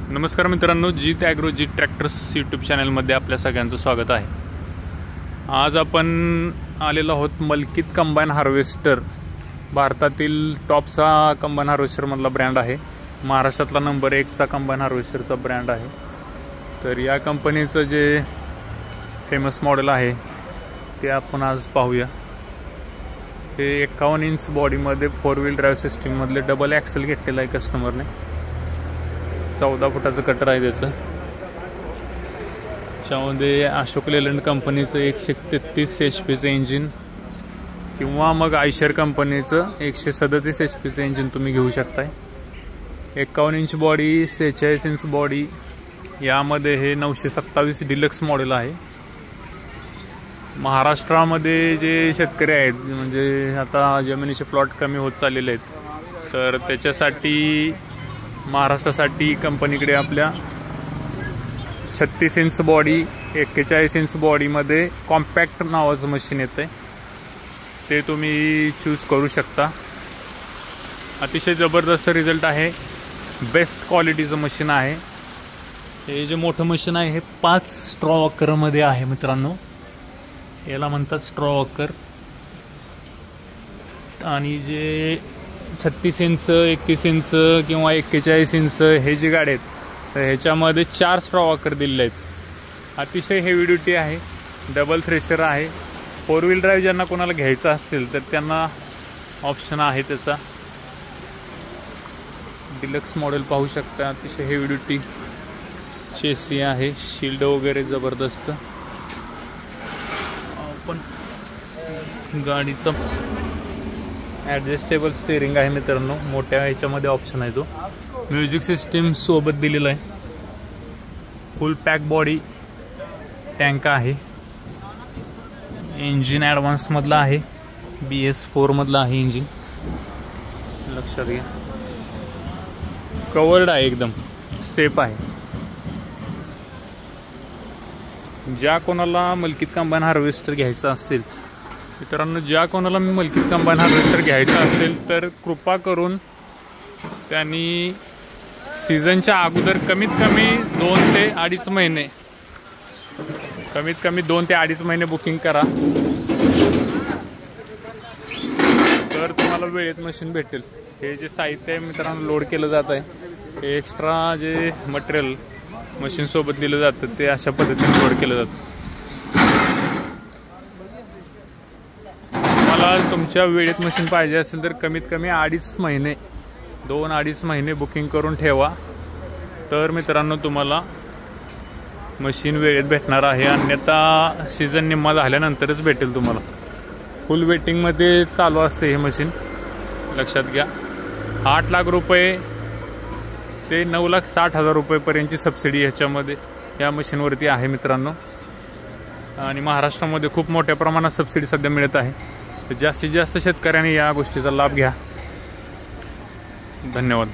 नमस्कार मित्रांनो, जीत ॲग्रो जीत tractors YouTube चॅनलमध्ये आपल्या सगळ्यांचं स्वागत आहे। आज आपण आलेलो आहोत मलकीत कंबाईन हार्वेस्टर, भारतातील टॉपचा कंबाईन हार्वेस्टरमधला ब्रँड आहे। महाराष्ट्रातला नंबर 1चा कंबाईन हार्वेस्टरचा ब्रँड आहे। तर या कंपनीचं जे फेमस मॉडेल आहे ते आपण आज पाहूया। हे 51 इंच बॉडीमध्ये 4 व्हील ड्राईव्ह सिस्टीममधले डबल ॲक्सेल घेतलेलं आहे कस्टमरने। 14 फुटाचं कटर आहे त्याचं। त्यामध्ये अशोक लेलंड कंपनीचं 133 HP इंजिन किंवा मग आयशर कंपनीचं 137 HP इंजिन तुम्ही घेऊ शकताय। 51 इंच बॉडी, 46 इंच बॉडी, यामध्ये हे 927 डिलक्स मॉडेल आहे। महाराष्ट्रामध्ये जे शेतकरी आहेत, म्हणजे आता जमिनीचे प्लॉट कमी होत चाललेले आहेत, तर त्याच्यासाठी महाराष्ट्रासाठी कंपनीकडे आपल्या 36 इंच बॉडी, 41 इंच बॉडीमध्ये कॉम्पॅक्ट नावाचं मशीन येतं आहे, ते तुम्ही चूज करू शकता। अतिशय जबरदस्त रिझल्ट आहे, बेस्ट क्वालिटीचं मशीन आहे। हे जे मोठं मशीन आहे हे 5 स्ट्रॉ वॉकरमध्ये आहे मित्रांनो, याला म्हणतात स्ट्रॉ वॉकर। आणि जे 36 इंच, 31 इंच किंवा 41 इंच हे जी गाडी आहेत, तर ह्याच्यामध्ये 4 स्ट्रॉ वॉकर दिलेले आहेत। अतिशय हेवी ड्युटी आहे, डबल थ्रेशर आहे। 4 व्हील ड्राईव्ह ज्यांना कोणाला घ्यायचं असेल तर त्यांना ऑप्शन आहे त्याचा। डिलक्स मॉडेल पाहू शकता, अतिशय हेवी ड्युटी चेसी आहे, शिल्ड वगैरे जबरदस्त। पण गाडीचा ॲडजस्टेबल स्टेअरिंग आहे मित्रांनो, मोठ्या ह्याच्यामध्ये ऑप्शन आहे तो। म्युझिक सिस्टीम सोबत दिलेला आहे। फुल पॅक बॉडी टँक आहे। इंजिन ॲडव्हान्समधलं आहे, BS4 मधलं आहे इंजिन, लक्षात घ्या। कवर्ड आहे, एकदम सेफ आहे। ज्या कोणाला मलकीत कंबाईन हार्वेस्टर घ्यायचा असेल मित्रांनो, ज्या कोणाला मलकीत कंबाईन हार्वेस्टर घ्यायचं असेल तर कृपा करून त्यांनी सीझनच्या अगोदर कमीत कमी 2 ते 2.5 महिने, कमीत कमी 2 ते 2.5 महिने बुकिंग करा, तर तुम्हाला वेळेत मशीन भेटेल। हे जे साहित्य आहे मित्रांनो लोड केलं जात आहे, हे एक्स्ट्रा जे मटेरियल मशीन सोबत दिलं जातं ते अशा पद्धतीने लोड केलं जातं। तुम्हाला तुमच्या वेळेत मशीन पाहिजे असेल तर कमीत कमी 2.5 महिने, 2-2.5 महिने बुकिंग करून ठेवा, तर मित्रांनो तुम्हाला मशीन वेळेत भेटणार आहे। अन्यथा सीझन निम्मा झाल्यानंतरच भेटेल तुम्हाला। फुल वेटिंगमध्ये चालू असते हे मशीन, लक्षात घ्या। 8 लाख रुपये ते 9,60,000 रुपयेपर्यंतची सबसिडी ह्याच्यामध्ये या मशीनवरती आहे मित्रांनो। आणि महाराष्ट्रामध्ये खूप मोठ्या प्रमाणात सबसिडी सध्या मिळत आहे, तर जास्तीत जास्त शेतकऱ्यांनी या गोष्टीचा लाभ घ्या। धन्यवाद।